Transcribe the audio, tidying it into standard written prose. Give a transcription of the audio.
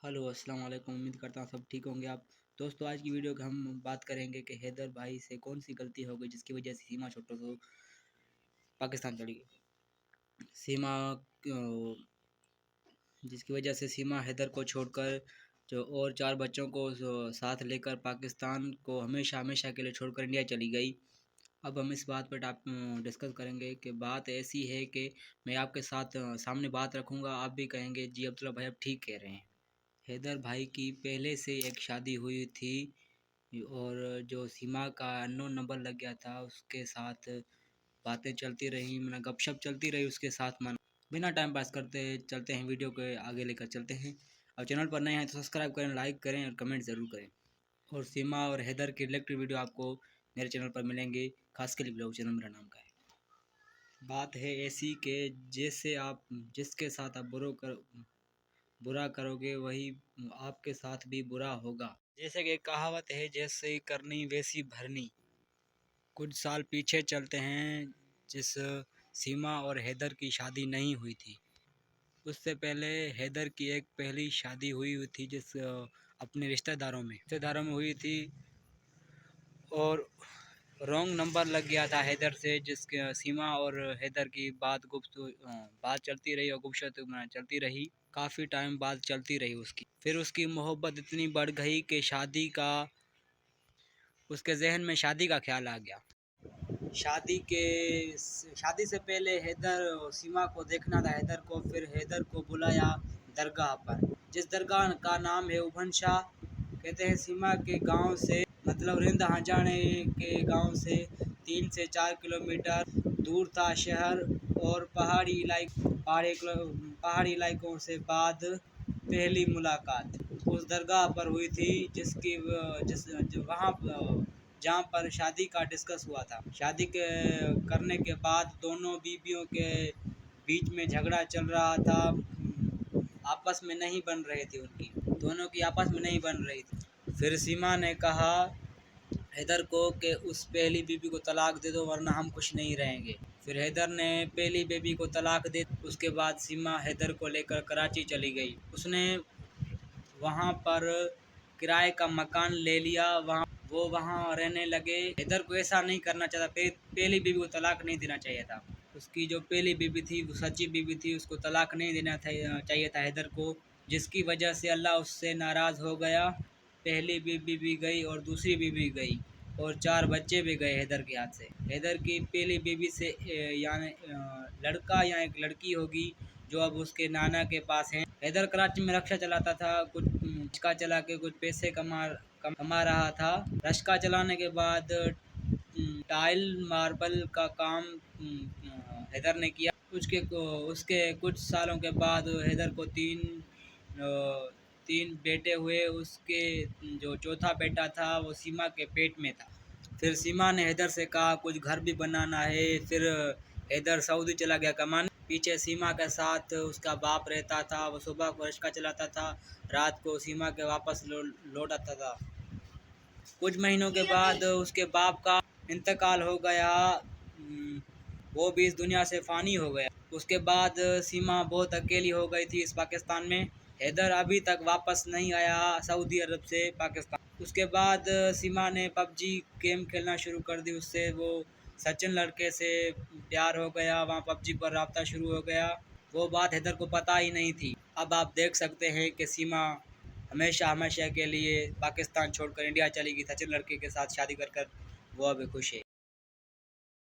Hello अस्सलाम वालेकुम। उम्मीद करता हूँ सब ठीक होंगे आप। दोस्तों आज की वीडियो में हम बात करेंगे कि हैदर भाई से कौन सी गलती हो गई जिसकी वजह से सीमा छोटो को पाकिस्तान चली गई। सीमा जिसकी वजह से सीमा हैदर को छोड़कर जो और चार बच्चों को साथ लेकर पाकिस्तान को हमेशा हमेशा के लिए छोड़कर इंडिया चली गई। अब हम इस बात पर डिस्कस करेंगे कि बात ऐसी है कि मैं आपके साथ सामने बात रखूँगा, आप भी कहेंगे जी अब्दुल्ला भाई आप ठीक कह रहे हैं। हैदर भाई की पहले से एक शादी हुई थी और जो सीमा का अननोन नंबर लग गया था उसके साथ बातें चलती रही, मैंने गपशप चलती रही उसके साथ। मन बिना टाइम पास करते चलते हैं, वीडियो को आगे लेकर चलते हैं। और चैनल पर नए हैं तो सब्सक्राइब करें, लाइक करें और कमेंट ज़रूर करें। और सीमा और हैदर की रिलेटेड वीडियो आपको मेरे चैनल पर मिलेंगे, खास के लिए ब्लॉग चैनल मेरा नाम का है। बात है ऐसी कि जैसे आप जिसके साथ आप बुरा करोगे वही आपके साथ भी बुरा होगा। जैसे कि एक कहावत है, जैसे करनी वैसी भरनी। कुछ साल पीछे चलते हैं, जिस सीमा और हैदर की शादी नहीं हुई थी। उससे पहले हैदर की एक पहली शादी हुई थी जिस अपने रिश्तेदारों में हुई थी और रॉन्ग नंबर लग गया था हैदर से, जिसके सीमा और हैदर की बात चलती रही और गुपशप चलती रही। काफ़ी टाइम बात चलती रही उसकी। फिर उसकी मोहब्बत इतनी बढ़ गई कि उसके जहन में शादी का ख्याल आ गया। शादी से पहले हैदर सीमा को देखना था हैदर को। फिर हैदर को बुलाया दरगाह पर, जिस दरगाह का नाम है उभन शाह। कहते हैं सीमा के गांव से, मतलब रिंद हजाने के गांव से 3 से 4 किलोमीटर दूर था शहर। और पहाड़ी इलाकों से बाद पहली मुलाकात उस दरगाह पर हुई थी, वहाँ जहाँ पर शादी का डिस्कस हुआ था। शादी के करने के बाद दोनों बीवियों के बीच में झगड़ा चल रहा था, आपस में नहीं बन रहे थे, उनकी दोनों की आपस में नहीं बन रही थी। फिर सीमा ने कहा हैदर को कि उस पहली बीबी को तलाक दे दो वरना हम कुछ नहीं रहेंगे। फिर हैदर ने पहली बीबी को तलाक दे। उसके बाद सीमा हैदर को लेकर कराची चली गई। उसने वहाँ पर किराए का मकान ले लिया, वो वहाँ रहने लगे। हैदर को ऐसा नहीं करना चाहता, पहली बीबी को तलाक नहीं देना चाहिए था। उसकी जो पहली बीबी थी वो सच्ची बीबी थी, उसको तलाक नहीं देना चाहिए था हैदर को, जिसकी वजह से अल्लाह उससे नाराज़ हो गया। पहली बीबी भी गई और दूसरी बीबी गई और 4 बच्चे भी गए हैदर के हाथ से। हैदर की पहली बीबी से यानी लड़का या एक लड़की होगी जो अब उसके नाना के पास है। हैदर कराची में रक्षा चलाता था, कुछ रिक्शा चला के कुछ पैसे कमा रहा था। रिक्शा चलाने के बाद टाइल मार्बल का काम हैदर ने किया। उसके कुछ सालों के बाद हैदर को तीन बेटे हुए। उसके जो चौथा बेटा था वो सीमा के पेट में था। फिर सीमा ने हैदर से कहा कुछ घर भी बनाना है। फिर हैदर सऊदी चला गया कमाने। पीछे सीमा के साथ उसका बाप रहता था, वो सुबह को रिक्शा चलाता था, रात को सीमा के वापस लौट आता था। कुछ महीनों के बाद उसके बाप का इंतकाल हो गया, वो भी इस दुनिया से फ़ानी हो गया। उसके बाद सीमा बहुत अकेली हो गई थी इस पाकिस्तान में। हैदर अभी तक वापस नहीं आया सऊदी अरब से पाकिस्तान। उसके बाद सीमा ने पबजी गेम खेलना शुरू कर दी। उससे वो सचिन लड़के से प्यार हो गया, वहाँ पबजी पर राब्ता शुरू हो गया। वो बात हैदर को पता ही नहीं थी। अब आप देख सकते हैं कि सीमा हमेशा हमेशा के लिए पाकिस्तान छोड़कर इंडिया चली गई सचिन लड़के के साथ शादी कर कर। वो अब खुश है।